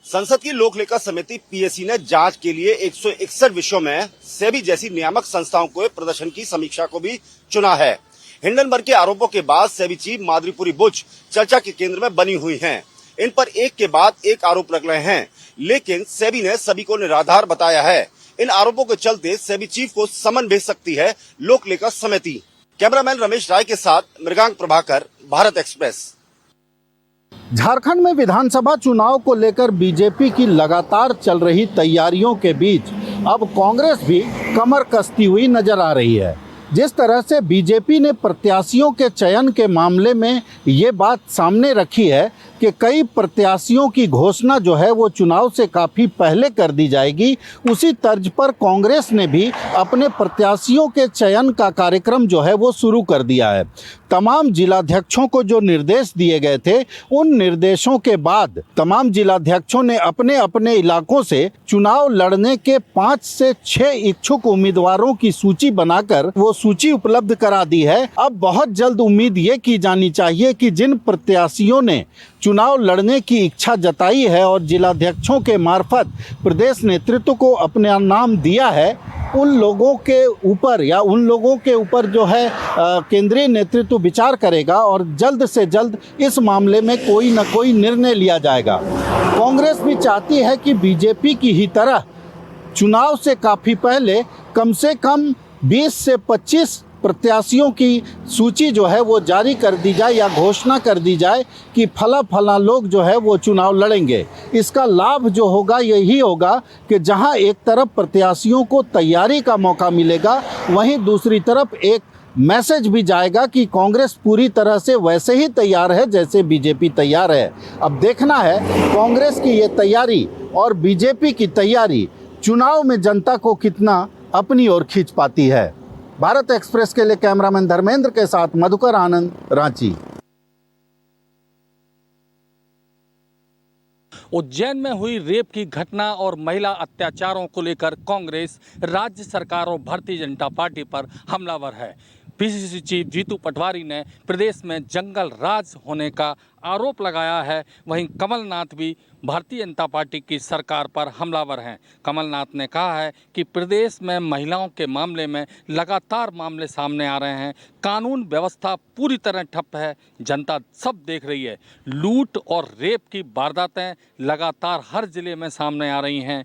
संसद की लोक लेखा समिति पीएसी ने जांच के लिए 161 विषयों में सेबी जैसी नियामक संस्थाओं को प्रदर्शन की समीक्षा को भी चुना है। हिंडनबर्ग के आरोपों के बाद सेबी चीफ माधुरीपुरी बुच चर्चा के केंद्र में बनी हुई हैं। इन पर एक के बाद एक आरोप लग रहे हैं, लेकिन सेबी ने सभी को निराधार बताया है। इन आरोपों के चलते सेबी चीफ को समन भेज सकती है लोक लेखा समिति। कैमरामैन रमेश राय के साथ मृगांक प्रभाकर, भारत एक्सप्रेस। झारखंड में विधानसभा चुनाव को लेकर बीजेपी की लगातार चल रही तैयारियों के बीच अब कांग्रेस भी कमर कसती हुई नजर आ रही है। जिस तरह से बीजेपी ने प्रत्याशियों के चयन के मामले में ये बात सामने रखी है कि कई प्रत्याशियों की घोषणा जो है वो चुनाव से काफ़ी पहले कर दी जाएगी, उसी तर्ज पर कांग्रेस ने भी अपने प्रत्याशियों के चयन का कार्यक्रम जो है वो शुरू कर दिया है। तमाम जिलाध्यक्षों को जो निर्देश दिए गए थे, उन निर्देशों के बाद तमाम जिलाध्यक्षों ने अपने अपने इलाकों से चुनाव लड़ने के 5 से 6 इच्छुक उम्मीदवारों की सूची बनाकर वो सूची उपलब्ध करा दी है। अब बहुत जल्द उम्मीद ये की जानी चाहिए कि जिन प्रत्याशियों ने चुनाव लड़ने की इच्छा जताई है और जिलाध्यक्षों के मार्फत प्रदेश नेतृत्व को अपना नाम दिया है, उन लोगों के ऊपर जो है केंद्रीय नेतृत्व विचार करेगा और जल्द से जल्द इस मामले में कोई न कोई निर्णय लिया जाएगा। कांग्रेस भी चाहती है कि बीजेपी की ही तरह चुनाव से काफ़ी पहले कम से कम 20 से 25 प्रत्याशियों की सूची जो है वो जारी कर दी जाए या घोषणा कर दी जाए कि फला लोग जो है वो चुनाव लड़ेंगे। इसका लाभ जो होगा यही होगा कि जहां एक तरफ प्रत्याशियों को तैयारी का मौका मिलेगा, वहीं दूसरी तरफ एक मैसेज भी जाएगा कि कांग्रेस पूरी तरह से वैसे ही तैयार है जैसे बीजेपी तैयार है। अब देखना है कांग्रेस की ये तैयारी और बीजेपी की तैयारी चुनाव में जनता को कितना अपनी ओर खींच पाती है। भारत एक्सप्रेस के लिए कैमरामैन धर्मेंद्र के साथ मधुकर आनंद, रांची। उज्जैन में हुई रेप की घटना और महिला अत्याचारों को लेकर कांग्रेस राज्य सरकार और भारतीय जनता पार्टी पर हमलावर है। पीसीसी चीफ जीतू पटवारी ने प्रदेश में जंगल राज होने का आरोप लगाया है। वहीं कमलनाथ भी भारतीय जनता पार्टी की सरकार पर हमलावर हैं। कमलनाथ ने कहा है कि प्रदेश में महिलाओं के मामले में लगातार मामले सामने आ रहे हैं, कानून व्यवस्था पूरी तरह ठप है, जनता सब देख रही है। लूट और रेप की वारदातें लगातार हर जिले में सामने आ रही हैं।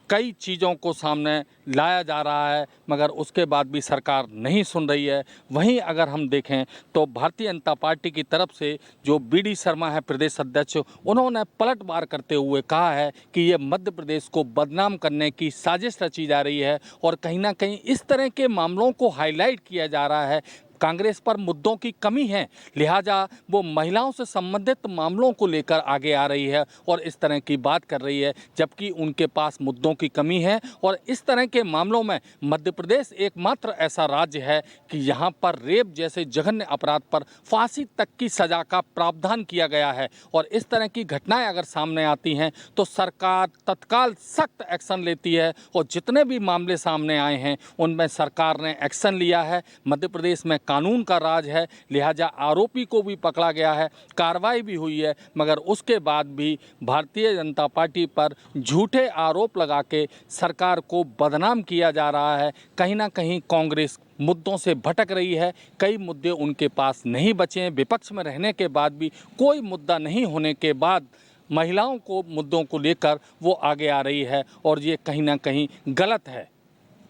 कई चीज़ों को सामने लाया जा रहा है, मगर उसके बाद भी सरकार नहीं सुन रही है। वहीं अगर हम देखें तो भारतीय जनता पार्टी की तरफ से जो बीडी शर्मा है प्रदेश अध्यक्ष, उन्होंने पलटवार करते हुए कहा है कि ये मध्य प्रदेश को बदनाम करने की साजिश रची जा रही है और कहीं ना कहीं इस तरह के मामलों को हाईलाइट किया जा रहा है। कांग्रेस पर मुद्दों की कमी है, लिहाजा वो महिलाओं से संबंधित मामलों को लेकर आगे आ रही है और इस तरह की बात कर रही है, जबकि उनके पास मुद्दों की कमी है। और इस तरह के मामलों में मध्य प्रदेश एकमात्र ऐसा राज्य है कि यहाँ पर रेप जैसे जघन्य अपराध पर फांसी तक की सज़ा का प्रावधान किया गया है। और इस तरह की घटनाएं अगर सामने आती हैं तो सरकार तत्काल सख्त एक्शन लेती है और जितने भी मामले सामने आए हैं उनमें सरकार ने एक्शन लिया है। मध्य प्रदेश में कानून का राज है, लिहाजा आरोपी को भी पकड़ा गया है, कार्रवाई भी हुई है, मगर उसके बाद भी भारतीय जनता पार्टी पर झूठे आरोप लगा के सरकार को बदनाम किया जा रहा है। कहीं ना कहीं कांग्रेस मुद्दों से भटक रही है। कई मुद्दे उनके पास नहीं बचे हैं। विपक्ष में रहने के बाद भी कोई मुद्दा नहीं होने के बाद महिलाओं को मुद्दों को लेकर वो आगे आ रही है और ये कहीं ना कहीं गलत है।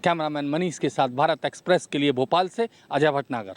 कैमरामैन मनीष के साथ भारत एक्सप्रेस के लिए भोपाल से अजय भटनागर।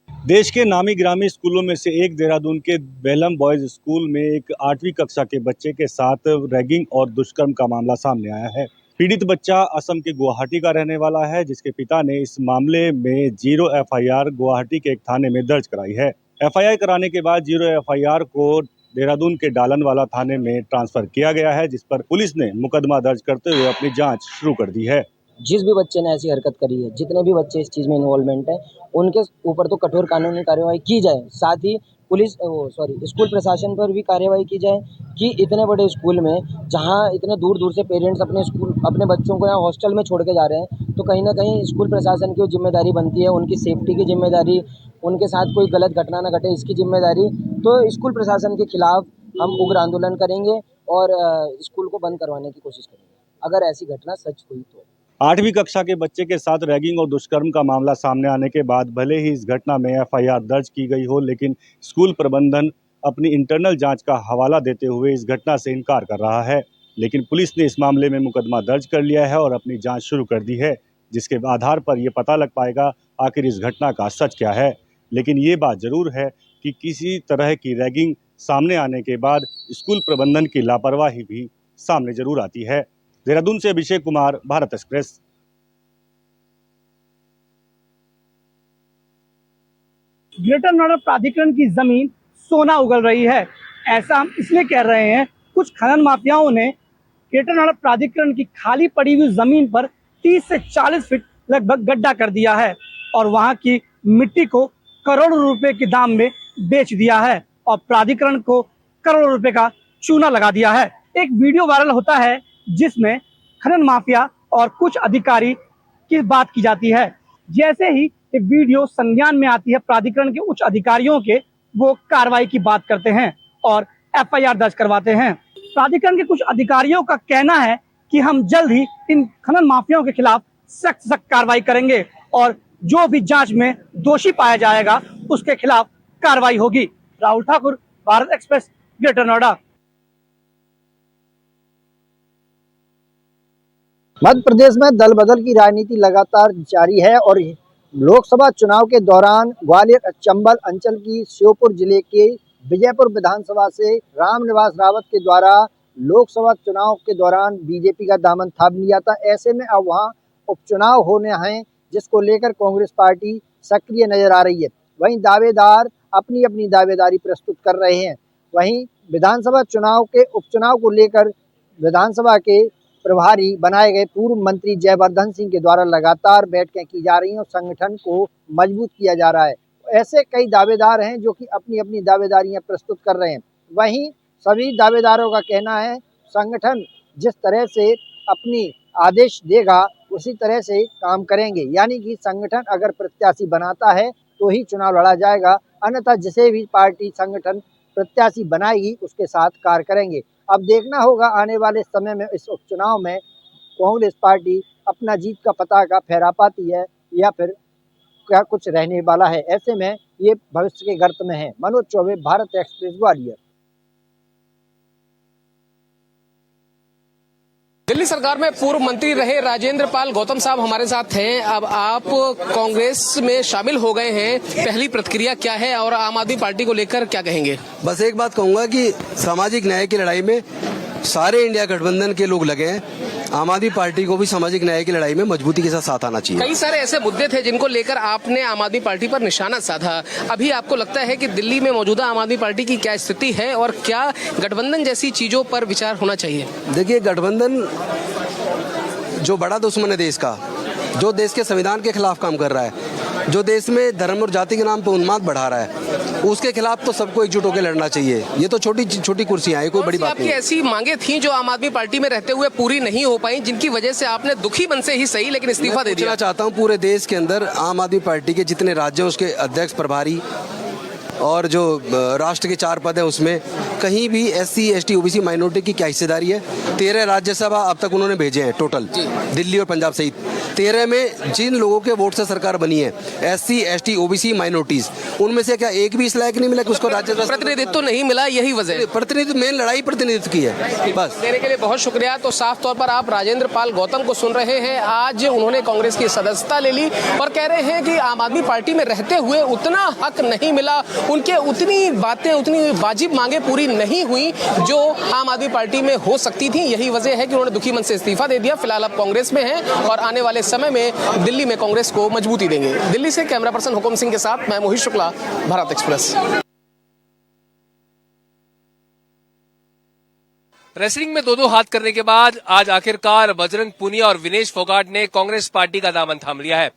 देश के नामी ग्रामी स्कूलों में से एक देहरादून के बेलम बॉयज स्कूल में एक 8वीं कक्षा के बच्चे के साथ रैगिंग और दुष्कर्म का मामला सामने आया है। पीड़ित बच्चा असम के गुवाहाटी का रहने वाला है, जिसके पिता ने इस मामले में 0 FIR गुवाहाटी के एक थाने में दर्ज कराई है। FIR कराने के बाद 0 FIR को देहरादून के डालनवाला थाने में ट्रांसफर किया गया है, जिस पर पुलिस ने मुकदमा दर्ज करते हुए अपनी जांच शुरू कर दी है। जिस भी बच्चे ने ऐसी हरकत करी है, जितने भी बच्चे इस चीज़ में इन्वॉल्वमेंट है, उनके ऊपर तो कठोर कानूनी कार्यवाही की जाए। साथ ही पुलिस स्कूल प्रशासन पर भी कार्रवाई की जाए कि इतने बड़े स्कूल में जहाँ इतने दूर दूर से पेरेंट्स अपने बच्चों को यहाँ हॉस्टल में छोड़ के जा रहे हैं, तो कहीं ना कहीं स्कूल प्रशासन की जिम्मेदारी बनती है, उनकी सेफ्टी की जिम्मेदारी, उनके साथ कोई गलत घटना न घटे इसकी जिम्मेदारी। तो स्कूल प्रशासन के खिलाफ हम उग्र आंदोलन करेंगे और स्कूल को बंद करवाने की कोशिश करेंगे अगर ऐसी घटना सच हुई तो। 8वीं कक्षा के बच्चे के साथ रैगिंग और दुष्कर्म का मामला सामने आने के बाद भले ही इस घटना में एफआईआर दर्ज की गई हो, लेकिन स्कूल प्रबंधन अपनी इंटरनल जांच का हवाला देते हुए इस घटना से इनकार कर रहा है। लेकिन पुलिस ने इस मामले में मुकदमा दर्ज कर लिया है और अपनी जांच शुरू कर दी है, जिसके आधार पर यह पता लग पाएगा आखिर इस घटना का सच क्या है। लेकिन ये बात जरूर है कि किसी तरह की रैगिंग सामने आने के बाद स्कूल प्रबंधन की लापरवाही भी सामने जरूर आती है। देहरादून से अभिषेक कुमार, भारत एक्सप्रेस। ग्रेटर नोएडा प्राधिकरण की जमीन सोना उगल रही है, ऐसा हम इसलिए कह रहे हैं। कुछ खनन माफियाओं ने ग्रेटर नोएडा प्राधिकरण की खाली पड़ी हुई जमीन पर 30 से 40 फीट लगभग गड्ढा कर दिया है और वहां की मिट्टी को करोड़ों रुपए के दाम में बेच दिया है और प्राधिकरण को करोड़ों रुपए का चूना लगा दिया है। एक वीडियो वायरल होता है जिसमें खनन माफिया और कुछ अधिकारी की बात की जाती है। जैसे ही ये वीडियो संज्ञान में आती है प्राधिकरण के उच्च अधिकारियों के, वो कार्रवाई की बात करते हैं और एफआईआर दर्ज करवाते हैं। प्राधिकरण के कुछ अधिकारियों का कहना है कि हम जल्द ही इन खनन माफियाओं के खिलाफ सख्त कार्रवाई करेंगे और जो भी जांच में दोषी पाया जाएगा उसके खिलाफ कार्रवाई होगी। Rahul Thakur, Bharat Express, Greater Noida. मध्य प्रदेश में दल बदल की राजनीति लगातार जारी है और लोकसभा चुनाव के दौरान ग्वालियर चंबल अंचल की श्योपुर जिले के विजयपुर विधानसभा से रामनिवास रावत के द्वारा लोकसभा चुनाव के दौरान बीजेपी का दामन थाम लिया था। ऐसे में अब वहां उपचुनाव होने हैं, जिसको लेकर कांग्रेस पार्टी सक्रिय नजर आ रही है। वहीं दावेदार अपनी अपनी दावेदारी प्रस्तुत कर रहे हैं। वहीं विधानसभा चुनाव के उपचुनाव को लेकर विधानसभा के प्रभारी बनाए गए पूर्व मंत्री जयवर्धन सिंह के द्वारा लगातार बैठकें की जा रही हैं और संगठन को मजबूत किया जा रहा है। ऐसे कई दावेदार हैं जो कि अपनी अपनी दावेदारियां प्रस्तुत कर रहे हैं। वहीं सभी दावेदारों का कहना है संगठन जिस तरह से अपनी आदेश देगा उसी तरह से काम करेंगे, यानी कि संगठन अगर प्रत्याशी बनाता है तो ही चुनाव लड़ा जाएगा, अन्यथा जिसे भी पार्टी संगठन प्रत्याशी बनाएगी उसके साथ कार्य करेंगे। अब देखना होगा आने वाले समय में इस उपचुनाव में कांग्रेस पार्टी अपना जीत का पताका फहरा पाती है या फिर क्या कुछ रहने वाला है। ऐसे में ये भविष्य के गर्त में है। मनोज चौबे, भारत एक्सप्रेस, ग्वालियर। दिल्ली सरकार में पूर्व मंत्री रहे राजेंद्र पाल गौतम साहब हमारे साथ हैं। अब आप कांग्रेस में शामिल हो गए हैं, पहली प्रतिक्रिया क्या है और आम आदमी पार्टी को लेकर क्या कहेंगे? बस एक बात कहूंगा कि सामाजिक न्याय की लड़ाई में सारे इंडिया गठबंधन के लोग लगे हैं। आम आदमी पार्टी को भी सामाजिक न्याय की लड़ाई में मजबूती के साथ आना चाहिए। कई सारे ऐसे मुद्दे थे जिनको लेकर आपने आम आदमी पार्टी पर निशाना साधा। अभी आपको लगता है कि दिल्ली में मौजूदा आम आदमी पार्टी की क्या स्थिति है और क्या गठबंधन जैसी चीजों पर विचार होना चाहिए? देखिए, गठबंधन जो बड़ा दुश्मन है देश का, जो देश के संविधान के खिलाफ काम कर रहा है, जो देश में धर्म और जाति के नाम पर उन्माद बढ़ा रहा है, उसके खिलाफ तो सबको एकजुट होकर लड़ना चाहिए। ये तो छोटी छोटी कुर्सियां हैं, कोई बड़ी बात नहीं। आपकी ऐसी मांगे थी जो आम आदमी पार्टी में रहते हुए पूरी नहीं हो पाई, जिनकी वजह से आपने दुखी मन से ही सही लेकिन इस्तीफा दे दिया? चाहता हूँ पूरे देश के अंदर आम आदमी पार्टी के जितने राज्य हैं उसके अध्यक्ष, प्रभारी और जो राष्ट्र के 4 पद है उसमें कहीं भी SC ST OBC माइनॉरिटी की क्या हिस्सेदारी है? 13 राज्यसभा अब तक उन्होंने भेजे हैं टोटल, दिल्ली और पंजाब सहित। 13 में जिन लोगों के वोट से सरकार बनी है SC ST OBC माइनॉरिटीज, उनमें से क्या एक भी इस लायक नहीं मिला कि उसको राज्यसभा प्रतिनिधित्व तो नहीं मिला? यही वजह प्रतिनिधित्व, मेन लड़ाई प्रतिनिधित्व की है। बस देने के लिए बहुत शुक्रिया। तो साफ तौर पर आप राजेंद्र पाल गौतम को सुन रहे हैं। आज उन्होंने कांग्रेस की सदस्यता ले ली और कह रहे हैं कि आम आदमी पार्टी में रहते हुए उतना हक नहीं मिला, उनके उतनी बातें, उतनी वाजिब मांगे पूरी नहीं हुई जो आम आदमी पार्टी में हो सकती थी। यही वजह है कि उन्होंने दुखी मन से इस्तीफा दे दिया। फिलहाल अब कांग्रेस में हैं और आने वाले समय में दिल्ली में कांग्रेस को मजबूती देंगे। दिल्ली से कैमरा पर्सन हुकुम सिंह के साथ मैं मोहित शुक्ला, भारत एक्सप्रेस। रेसलिंग में दो हाथ करने के बाद आज आखिरकार बजरंग पुनिया और विनेश फोगाट ने कांग्रेस पार्टी का दामन थाम लिया है।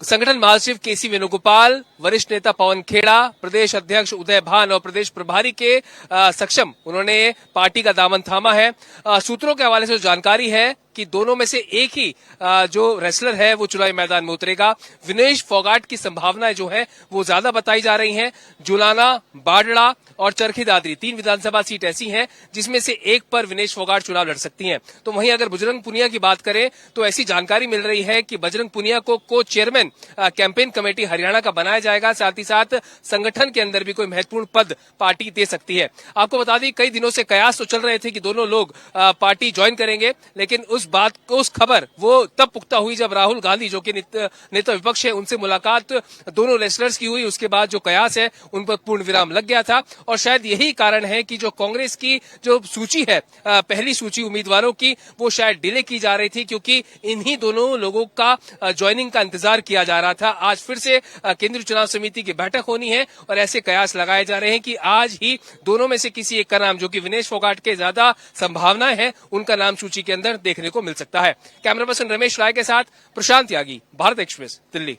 संगठन महासचिव केसी वेणुगोपाल, वरिष्ठ नेता पवन खेड़ा, प्रदेश अध्यक्ष उदय भान और प्रदेश प्रभारी के सक्षम उन्होंने पार्टी का दामन थामा है। सूत्रों के हवाले से जानकारी है कि दोनों में से एक ही जो रेसलर है वो चुनावी मैदान में उतरेगा। विनेश फोगाट की संभावनाएं जो है वो ज्यादा बताई जा रही हैं। जुलाना, बाडड़ा और चरखी दादरी 3 विधानसभा सीट ऐसी हैं जिसमें से एक पर विनेश फोगाट चुनाव लड़ सकती हैं। तो वहीं अगर बजरंग पुनिया की बात करें तो ऐसी जानकारी मिल रही है कि बजरंग पुनिया को चेयरमैन कैंपेन कमेटी हरियाणा का बनाया जाएगा। साथ ही साथ संगठन के अंदर भी कोई महत्वपूर्ण पद पार्टी दे सकती है। आपको बता दें कई दिनों से कयास तो चल रहे थे कि दोनों लोग पार्टी ज्वाइन करेंगे, लेकिन उस खबर वो तब पुख्ता हुई जब राहुल गांधी जो कि नेता विपक्ष है उनसे मुलाकात दोनों रेसलर्स की हुई। उसके बाद जो कयास है उन पर पूर्ण विराम लग गया था और शायद यही कारण है कि जो कांग्रेस की जो सूची है, पहली सूची उम्मीदवारों की, वो शायद डिले की जा रही थी क्योंकि इन्हीं दोनों लोगों का ज्वाइनिंग का इंतजार किया जा रहा था। आज फिर से केंद्रीय चुनाव समिति की बैठक होनी है और ऐसे कयास लगाए जा रहे हैं कि आज ही दोनों में से किसी एक का नाम, जो कि विनेश फोगाट के ज्यादा संभावनाएं हैं, उनका नाम सूची के अंदर देखने को मिल सकता है। कैमरा पर्सन रमेश राय के साथ प्रशांत यागी, भारत एक्सप्रेस, दिल्ली।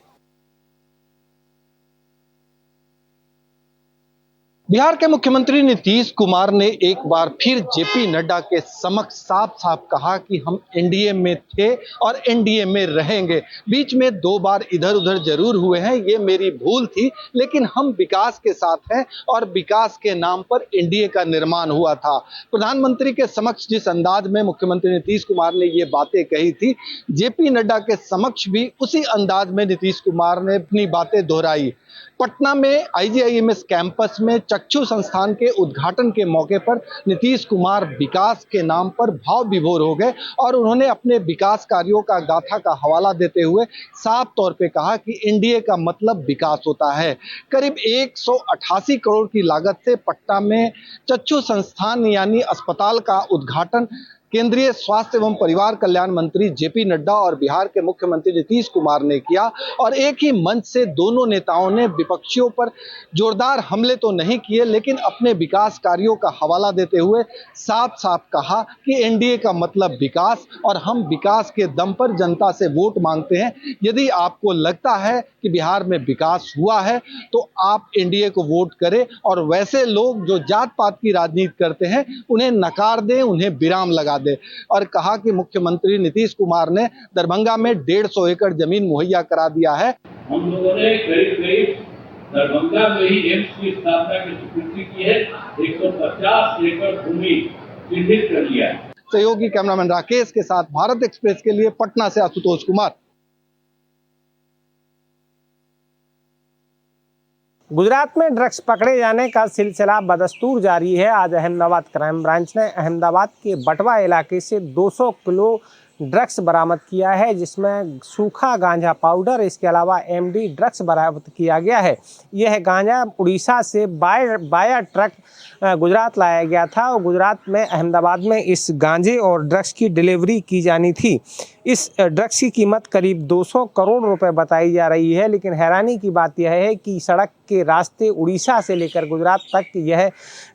बिहार के मुख्यमंत्री नीतीश कुमार ने एक बार फिर जेपी नड्डा के समक्ष साफ साफ कहा कि हम एनडीए में थे और एनडीए में रहेंगे। बीच में 2 बार इधर उधर जरूर हुए हैं, ये मेरी भूल थी, लेकिन हम विकास के साथ हैं और विकास के नाम पर एनडीए का निर्माण हुआ था। प्रधानमंत्री के समक्ष जिस अंदाज में मुख्यमंत्री नीतीश कुमार ने ये बातें कही थी, जेपी नड्डा के समक्ष भी उसी अंदाज में नीतीश कुमार ने अपनी बातें दोहराई। पटना में आईजीआईएमएस कैंपस में चक्षु संस्थान के उद्घाटन के मौके पर नीतीश कुमार विकास के नाम पर भाव विभोर हो गए और उन्होंने अपने विकास कार्यों का गाथा का हवाला देते हुए साफ तौर पे कहा कि एनडीए का मतलब विकास होता है। करीब 188 करोड़ की लागत से पटना में चक्षु संस्थान यानी अस्पताल का उद्घाटन केंद्रीय स्वास्थ्य एवं परिवार कल्याण मंत्री जेपी नड्डा और बिहार के मुख्यमंत्री नीतीश कुमार ने किया और एक ही मंच से दोनों नेताओं ने विपक्षियों पर जोरदार हमले तो नहीं किए, लेकिन अपने विकास कार्यों का हवाला देते हुए साफ साफ कहा कि एनडीए का मतलब विकास और हम विकास के दम पर जनता से वोट मांगते हैं। यदि आपको लगता है कि बिहार में विकास हुआ है तो आप एनडीए को वोट करें और वैसे लोग जो जात पात की राजनीति करते हैं उन्हें नकार दें, उन्हें विराम लगा दे। और कहा कि मुख्यमंत्री नीतीश कुमार ने दरभंगा में 150 एकड़ जमीन मुहैया करा दिया है। हम लोगों ने करीब दरभंगा में ही एम्स की स्थापना की स्वीकृति की है। 150 एकड़ भूमि चिन्हित कर लिया है। सहयोगी कैमरामैन राकेश के साथ भारत एक्सप्रेस के लिए पटना से आशुतोष कुमार। गुजरात में ड्रग्स पकड़े जाने का सिलसिला बदस्तूर जारी है। आज अहमदाबाद क्राइम ब्रांच ने अहमदाबाद के बटवा इलाके से 200 किलो ड्रग्स बरामद किया है, जिसमें सूखा गांजा पाउडर, इसके अलावा एमडी ड्रग्स बरामद किया गया है। यह गांजा उड़ीसा से बाया ट्रक गुजरात लाया गया था और गुजरात में अहमदाबाद में इस गांजे और ड्रग्स की डिलीवरी की जानी थी। इस ड्रग्स की कीमत करीब 200 करोड़ रुपए बताई जा रही है, लेकिन हैरानी की बात यह है कि सड़क के रास्ते उड़ीसा से लेकर गुजरात तक यह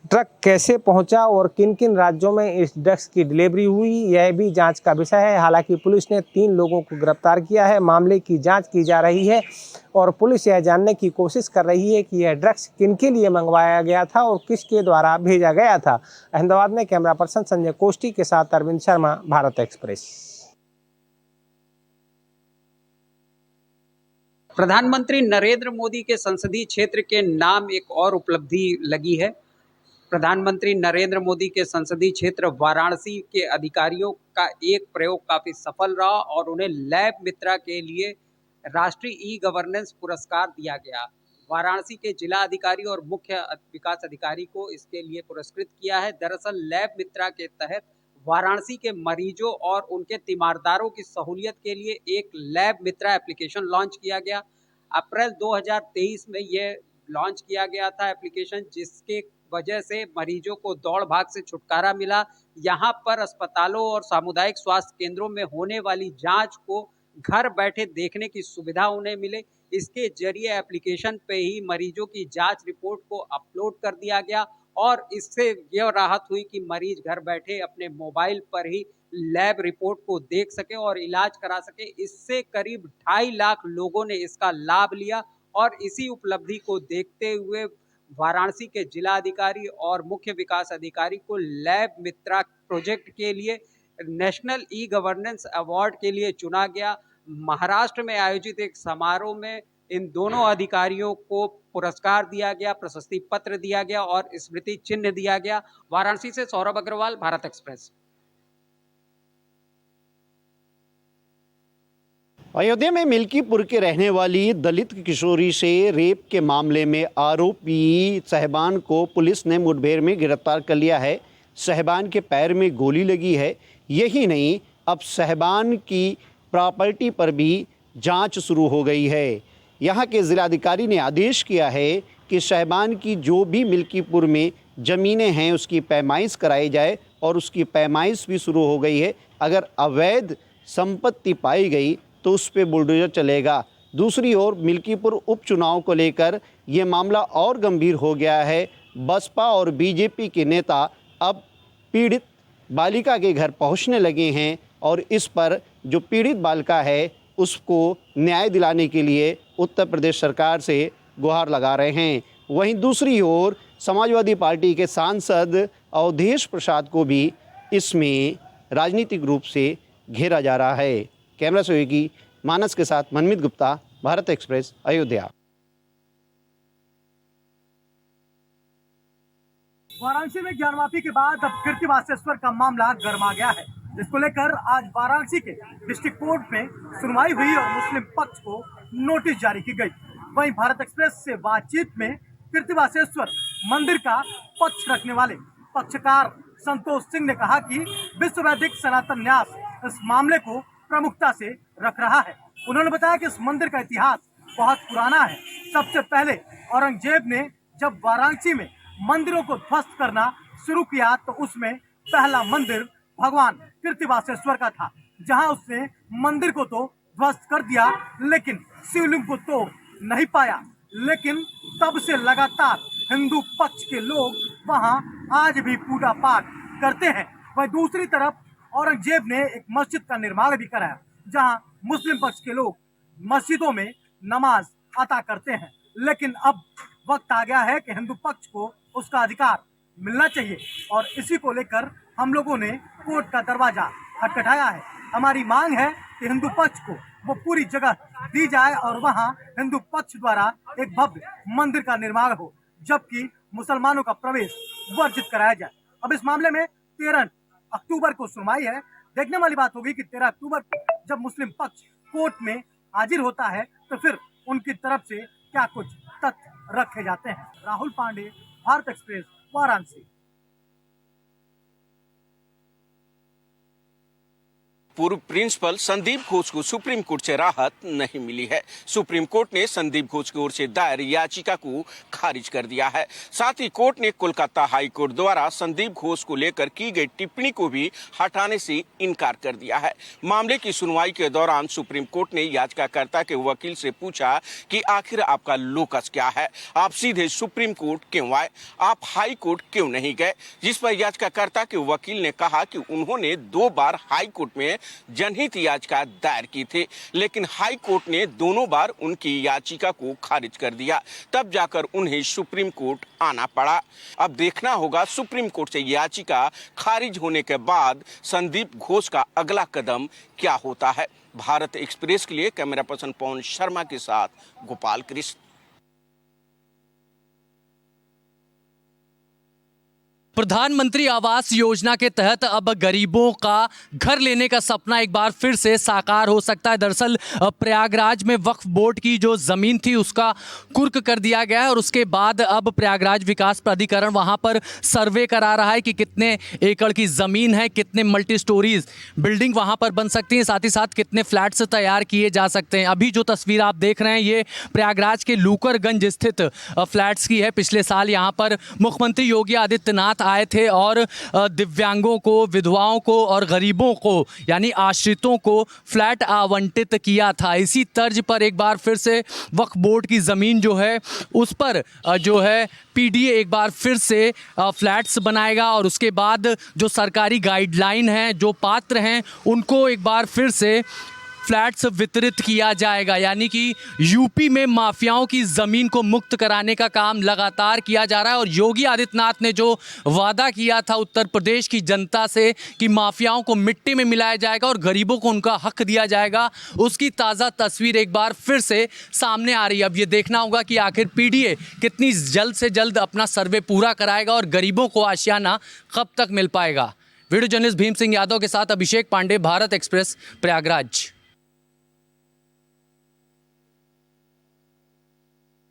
ट्रक कैसे पहुंचा और किन किन राज्यों में इस ड्रग्स की डिलीवरी हुई, यह भी जांच का विषय है। हालांकि पुलिस ने 3 लोगों को गिरफ्तार किया है। मामले की जांच की जा रही है और पुलिस यह जानने की कोशिश कर रही है कि यह ड्रग्स किनके लिए मंगवाया गया था और किसके द्वारा भेजा गया था। अहमदाबाद में कैमरा पर्सन संजय कोष्टी के साथ अरविंद शर्मा, भारत एक्सप्रेस। प्रधानमंत्री नरेंद्र मोदी के संसदीय क्षेत्र के नाम एक और उपलब्धि लगी है। प्रधानमंत्री नरेंद्र मोदी के संसदीय क्षेत्र वाराणसी के अधिकारियों का एक प्रयोग काफी सफल रहा और उन्हें लैब मित्रा के लिए राष्ट्रीय ई गवर्नेंस पुरस्कार दिया गया। वाराणसी के जिला अधिकारी और मुख्य विकास अधिकारी को इसके लिए पुरस्कृत किया है। दरअसल लैब मित्रा के तहत वाराणसी के मरीजों और उनके तीमारदारों की सहूलियत के लिए एक लैब मित्रा एप्लीकेशन लॉन्च किया गया। अप्रैल 2023 में यह लॉन्च किया गया था एप्लीकेशन, जिसके वजह से मरीजों को दौड़ भाग से छुटकारा मिला। यहाँ पर अस्पतालों और सामुदायिक स्वास्थ्य केंद्रों में होने वाली जांच को घर बैठे देखने की सुविधा उन्हें मिले। इसके जरिए एप्लीकेशन पे ही मरीजों की जांच रिपोर्ट को अपलोड कर दिया गया और इससे यह राहत हुई कि मरीज घर बैठे अपने मोबाइल पर ही लैब रिपोर्ट को देख सके और इलाज करा सके। इससे करीब 2.5 लाख लोगों ने इसका लाभ लिया और इसी उपलब्धि को देखते हुए वाराणसी के जिलाधिकारी और मुख्य विकास अधिकारी को लैब मित्रा प्रोजेक्ट के लिए नेशनल ई गवर्नेंस अवार्ड के लिए चुना गया। महाराष्ट्र में आयोजित एक समारोह में इन दोनों अधिकारियों को पुरस्कार दिया गया, प्रशस्ति पत्र दिया गया और स्मृति चिन्ह दिया गया। वाराणसी से सौरभ अग्रवाल, भारत एक्सप्रेस। अयोध्या में मिल्कीपुर के रहने वाली दलित किशोरी से रेप के मामले में आरोपी सहबान को पुलिस ने मुठभेड़ में गिरफ्तार कर लिया है। सहबान के पैर में गोली लगी है। यही नहीं, अब सहबान की प्रॉपर्टी पर भी जांच शुरू हो गई है। यहाँ के जिलाधिकारी ने आदेश किया है कि सहबान की जो भी मिल्कीपुर में ज़मीनें हैं उसकी पैमाइश कराई जाए और उसकी पैमाइश भी शुरू हो गई है। अगर अवैध संपत्ति पाई गई तो उस पर बुलडोजर चलेगा। दूसरी ओर मिल्कीपुर उपचुनाव को लेकर ये मामला और गंभीर हो गया है। बसपा और बीजेपी के नेता अब पीड़ित बालिका के घर पहुंचने लगे हैं और इस पर जो पीड़ित बालिका है उसको न्याय दिलाने के लिए उत्तर प्रदेश सरकार से गुहार लगा रहे हैं। वहीं दूसरी ओर समाजवादी पार्टी के सांसद अवधेश प्रसाद को भी इसमें राजनीतिक रूप से घेरा जा रहा है। कैमरा सहयोगी मानस के साथ मनमित गुप्ता, भारत एक्सप्रेस, अयोध्या। वाराणसी में ज्ञानवापी के बाद अब कीर्तिवासेश्वर का मामला गर्मा गया है, जिसको लेकर आज वाराणसी के डिस्ट्रिक्ट कोर्ट में सुनवाई हुई और मुस्लिम पक्ष को नोटिस जारी की गई। वहीं भारत एक्सप्रेस से बातचीत में कीर्तिवासेश्वर मंदिर का पक्ष रखने वाले पक्षकार संतोष सिंह ने कहा कि विश्व वैदिक सनातन न्यास इस मामले को प्रमुखता से रख रहा है। उन्होंने बताया कि इस मंदिर का इतिहास बहुत पुराना है। सबसे पहले औरंगजेब ने जब वाराणसी में मंदिरों को ध्वस्त करना शुरू किया तो उसमें पहला मंदिर भगवान कीर्तिवासेश्वर का था, जहां उसने मंदिर को तो ध्वस्त कर दिया लेकिन शिवलिंग को तोड़ नहीं पाया। लेकिन तब से लगातार हिंदू पक्ष के लोग वहां आज भी पूजा पाठ करते हैं। वहीं दूसरी तरफ औरंगजेब ने एक मस्जिद का निर्माण भी कराया, जहां मुस्लिम पक्ष के लोग मस्जिदों में नमाज अता करते हैं। लेकिन अब वक्त आ गया है कि हिंदू पक्ष को उसका अधिकार मिलना चाहिए और इसी को लेकर हम लोगों ने कोर्ट का दरवाजा खटखटाया है। हमारी मांग है कि हिंदू पक्ष को वो पूरी जगह दी जाए और वहां हिंदू पक्ष द्वारा एक भव्य मंदिर का निर्माण हो, जबकि मुसलमानों का प्रवेश वर्जित कराया जाए। अब इस मामले में 13 अक्टूबर को सुनवाई है। देखने वाली बात होगी कि 13 अक्टूबर को जब मुस्लिम पक्ष कोर्ट में हाजिर होता है तो फिर उनकी तरफ से क्या कुछ तथ्य रखे जाते हैं। राहुल पांडे, भारत एक्सप्रेस, वाराणसी। पूर्व प्रिंसिपल संदीप घोष को सुप्रीम कोर्ट से राहत नहीं मिली है। सुप्रीम कोर्ट ने संदीप घोष की ओर से दायर याचिका को खारिज कर दिया है। साथ ही कोर्ट ने कोलकाता हाई कोर्ट द्वारा संदीप घोष को लेकर की गई टिप्पणी को भी हटाने से इनकार कर दिया है। मामले की सुनवाई के दौरान सुप्रीम कोर्ट ने याचिकाकर्ता के वकील से पूछा कि आखिर आपका लोकस क्या है, आप सीधे सुप्रीम कोर्ट क्यों आए, आप हाई कोर्ट क्यों नहीं गए। जिस पर याचिकाकर्ता के वकील ने कहा कि उन्होंने 2 बार हाई कोर्ट में जनहित याचिका दायर की थी, लेकिन हाई कोर्ट ने दोनों बार उनकी याचिका को खारिज कर दिया। तब जाकर उन्हें सुप्रीम कोर्ट आना पड़ा। अब देखना होगा सुप्रीम कोर्ट से याचिका खारिज होने के बाद संदीप घोष का अगला कदम क्या होता है। भारत एक्सप्रेस के लिए कैमरा पर्सन पवन शर्मा के साथ गोपाल कृष्ण। प्रधानमंत्री आवास योजना के तहत अब गरीबों का घर लेने का सपना एक बार फिर से साकार हो सकता है। दरअसल प्रयागराज में वक्फ बोर्ड की जो ज़मीन थी उसका कुर्क कर दिया गया है और उसके बाद अब प्रयागराज विकास प्राधिकरण वहां पर सर्वे करा रहा है कि कितने एकड़ की ज़मीन है, कितने मल्टी स्टोरीज बिल्डिंग वहां पर बन सकती हैं, साथ ही साथ कितने फ्लैट्स तैयार किए जा सकते हैं। अभी जो तस्वीर आप देख रहे हैं ये प्रयागराज के लूकरगंज स्थित फ्लैट्स की है। पिछले साल यहाँ पर मुख्यमंत्री योगी आदित्यनाथ साथ आए थे और दिव्यांगों को, विधवाओं को और गरीबों को यानी आश्रितों को फ्लैट आवंटित किया था। इसी तर्ज पर एक बार फिर से वक्फ बोर्ड की ज़मीन जो है उस पर जो है पीडीए एक बार फिर से फ्लैट्स बनाएगा और उसके बाद जो सरकारी गाइडलाइन है, जो पात्र हैं उनको एक बार फिर से फ्लैट्स वितरित किया जाएगा। यानी कि यूपी में माफियाओं की ज़मीन को मुक्त कराने का काम लगातार किया जा रहा है और योगी आदित्यनाथ ने जो वादा किया था उत्तर प्रदेश की जनता से कि माफियाओं को मिट्टी में मिलाया जाएगा और गरीबों को उनका हक दिया जाएगा, उसकी ताज़ा तस्वीर एक बार फिर से सामने आ रही है। अब ये देखना होगा कि आखिर पीडीए कितनी जल्द से जल्द अपना सर्वे पूरा कराएगा और गरीबों को आशियाना कब तक मिल पाएगा। वीडियो जर्नलिस्ट भीम सिंह यादव के साथ अभिषेक पांडे, भारत एक्सप्रेस, प्रयागराज।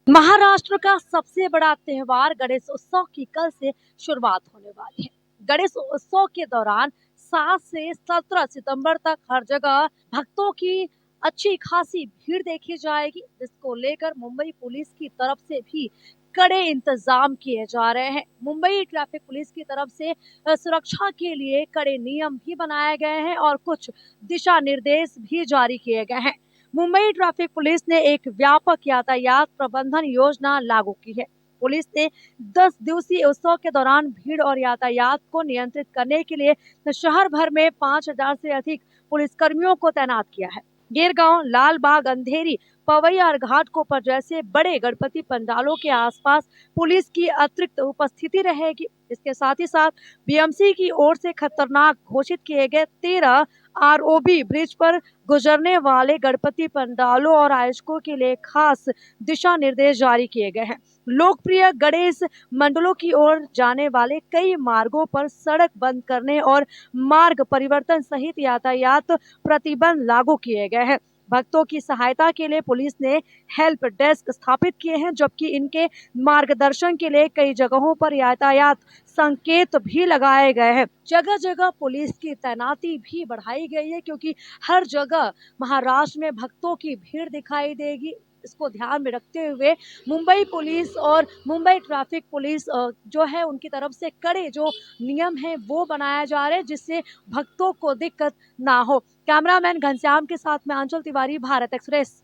महाराष्ट्र का सबसे बड़ा त्योहार गणेश उत्सव की कल से शुरुआत होने वाली है। गणेश उत्सव के दौरान 7 से 17 सितंबर तक हर जगह भक्तों की अच्छी खासी भीड़ देखी जाएगी, जिसको लेकर मुंबई पुलिस की तरफ से भी कड़े इंतजाम किए जा रहे हैं। मुंबई ट्रैफिक पुलिस की तरफ से सुरक्षा के लिए कड़े नियम भी बनाए गए हैं और कुछ दिशा निर्देश भी जारी किए गए हैं। मुंबई ट्रैफिक पुलिस ने एक व्यापक यातायात प्रबंधन योजना लागू की है। पुलिस ने 10 दिवसीय उत्सव के दौरान भीड़ और यातायात को नियंत्रित करने के लिए शहर भर में 5000 से अधिक पुलिसकर्मियों को तैनात किया है। गिरगांव, लालबाग, अंधेरी, पवैया और घाटकोपर जैसे बड़े गणपति पंडालों के आसपास पुलिस की अतिरिक्त उपस्थिति रहेगी। इसके साथ ही साथ बीएमसी की ओर से खतरनाक घोषित किए गए 13 आरओबी ब्रिज पर गुजरने वाले गणपति पंडालों और आयोजकों के लिए खास दिशा निर्देश जारी किए गए हैं। लोकप्रिय गणेश मंडलों की ओर जाने वाले कई मार्गों पर सड़क बंद करने और मार्ग परिवर्तन सहित यातायात प्रतिबंध लागू किए गए हैं। भक्तों की सहायता के लिए पुलिस ने हेल्प डेस्क स्थापित किए हैं, जबकि इनके मार्गदर्शन के लिए कई जगहों पर यातायात संकेत भी लगाए गए हैं। जगह जगह पुलिस की तैनाती भी बढ़ाई गई है, क्योंकि हर जगह महाराष्ट्र में भक्तों की भीड़ दिखाई देगी। इसको ध्यान में रखते हुए मुंबई पुलिस और मुंबई ट्रैफिक पुलिस जो है उनकी तरफ से कड़े जो नियम हैं वो बनाया जा रहे हैं, जिससे भक्तों को दिक्कत ना हो। कैमरामैन घनश्याम के साथ में अंचल तिवारी, भारत एक्सप्रेस।